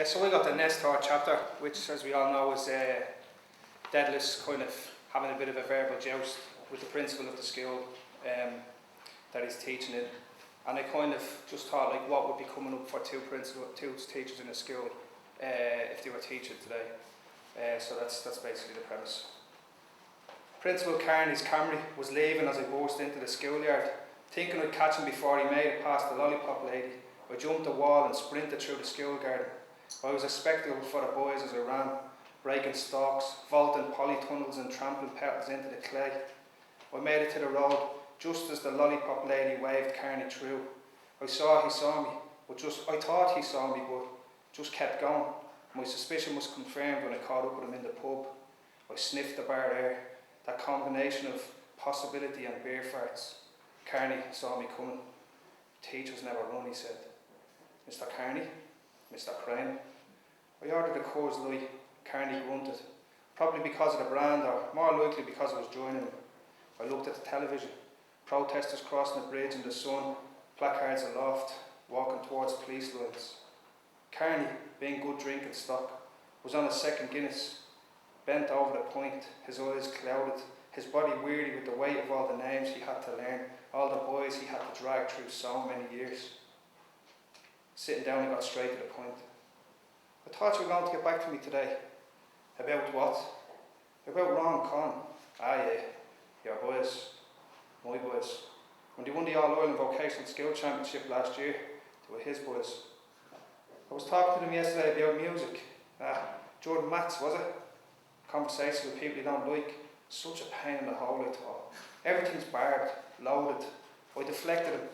Yeah, so we got the next third chapter, which, as we all know, is Deadless kind of having a bit of a verbal joust with the principal of the school that he's teaching in. And I kind of just thought, like, what would be coming up for two teachers in a school if they were teaching today. So that's basically the premise. Principal Carney's Camry was leaving as I burst into the schoolyard, thinking I'd catch him before he made it past the lollipop lady. I jumped the wall and sprinted through the school garden. I was a spectacle for the boys as I ran, breaking stalks, vaulting polytunnels and trampling petals into the clay. I made it to the road just as the lollipop lady waved Carney through. I thought he saw me, but just kept going. My suspicion was confirmed when I caught up with him in the pub. I sniffed the bar air, that combination of possibility and beer farts. Carney saw me coming. Teachers never run, he said. Mr. Carney? Mr. Crane? I ordered a Coors Light. Carney grunted. Probably because of the brand, or more likely because I was joining him. I looked at the television. Protesters crossing the bridge in the sun, placards aloft, walking towards police lines. Carney, being good drinking stock, was on his second Guinness, bent over the point, his eyes clouded, his body weary with the weight of all the names he had to learn, all the boys he had to drag through so many years. Sitting down, he got straight to the point. I thought you were going to get back to me today. About what? About Ron Con. Ah, yeah, your boys, my boys. When they won the All-Ireland Vocational Skill Championship last year, they were his boys. I was talking to them yesterday about music. Jordan Matz, was it? Conversation with people you don't like. Such a pain in the hole, I thought. Everything's barbed, loaded. I deflected him.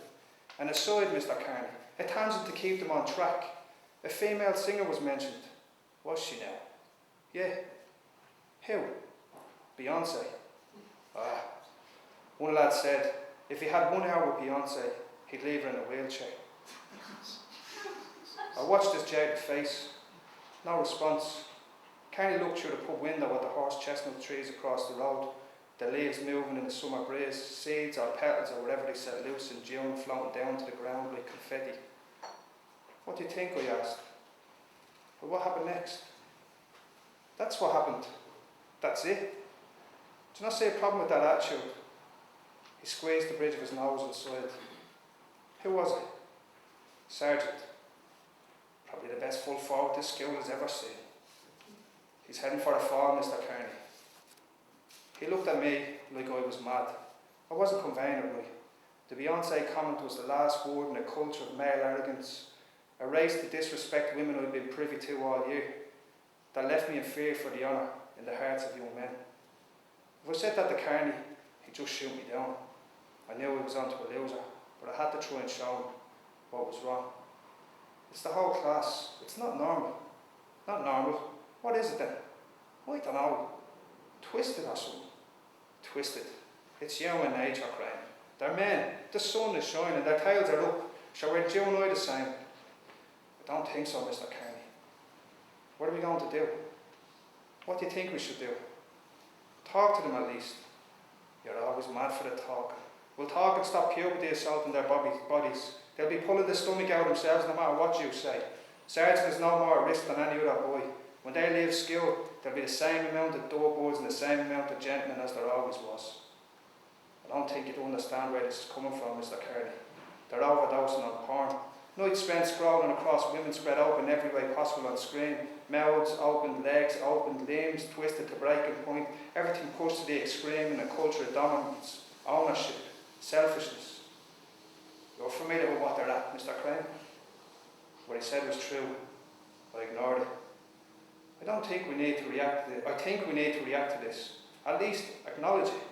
And aside, Mr. Carney, a tangent to keep them on track. A female singer was mentioned. Was she now? Yeah. Who? Beyonce. One lad said, if he had 1 hour with Beyonce, he'd leave her in a wheelchair. I watched his jaded face. No response. Carney looked through the pub window at the horse chestnut trees across the road, the leaves moving in the summer breeze, seeds or petals or whatever they set loose in June floating down to the ground like confetti. What do you think? I asked. But what happened next? That's what happened. That's it. Do you not see a problem with that attitude? He squeezed the bridge of his nose and sighed. Who was it? Sergeant. Probably the best full forward this school has ever seen. He's heading for the fall, Mr. Carney. He looked at me like I was mad. I wasn't conveying it right. The Beyonce comment was the last word in a culture of male arrogance, a race to disrespect women I'd been privy to all year, that left me in fear for the honour in the hearts of young men. If I said that to Carney, he'd just shoot me down. I knew I was onto a loser, but I had to try and show him what was wrong. It's the whole class. It's not normal. Not normal. What is it then? I don't know. Twisted or something. Twisted. It's human nature, Crane. They're men. The sun is shining. Their tails are up. Shall we do and I the same? I don't think so, Mr. Carney. What are we going to do? What do you think we should do? Talk to them at least. You're always mad for the talk. We'll talk and stop puberty assaulting their bodies. They'll be pulling the stomach out themselves no matter what you say. Sergeant is no more at risk than any other boy. When they leave school, there'll be the same amount of doorboards and the same amount of gentlemen as there always was. I don't think you'd understand where this is coming from, Mr. Carney. They're overdosing on porn. Nights spent scrolling across women spread open every way possible on screen. Mouths opened, legs opened, limbs twisted to breaking point. Everything pushed to the extreme in a culture of dominance, ownership, selfishness. You're familiar with what they're at, Mr. Crane? What he said was true. I ignored it. I don't think we need to react to this. I think we need to react to this. At least acknowledge it.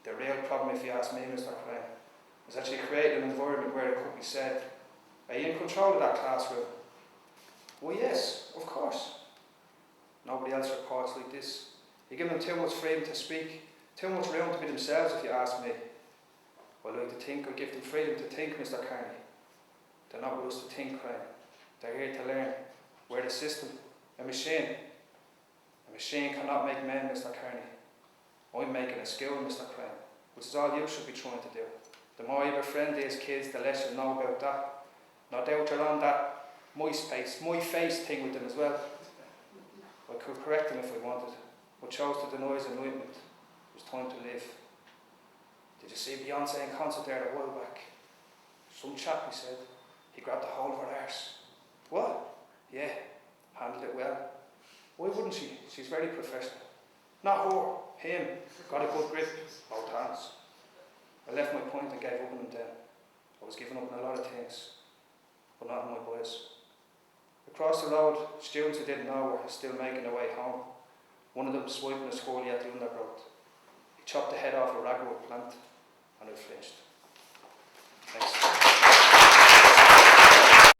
The real problem, if you ask me, Mr. Crane, is that you create an environment where it could be said, are you in control of that classroom? Well, yes, of course. Nobody else reports like this. You give them too much freedom to speak, too much room to be themselves, if you ask me. Well, I like to think I give them freedom to think, Mr. Carney. They're not with us to think, Crane. They're here to learn. We're the system. A machine. A machine cannot make men, Mr. Carney. I'm making a skill, Mr. Crane, which is all you should be trying to do. The more you befriend these kids, the less you know about that. No doubt you're on that my space, my face thing with them as well. I could correct them if I wanted, but chose to deny his enlightenment. It was time to live. Did you see Beyonce in concert there a while back? Some chap, he said. He grabbed a hold of her arse. What? Yeah, handled it well. Why wouldn't she? She's very professional. Not her, him. Got a good grip, both hands. I left my point and gave up on him then. I was giving up on a lot of things, but not on my boys. Across the road, students who didn't know were still making their way home. One of them swiping his hurley at the undergrowth. He chopped the head off a ragwort plant, and I flinched. Thanks.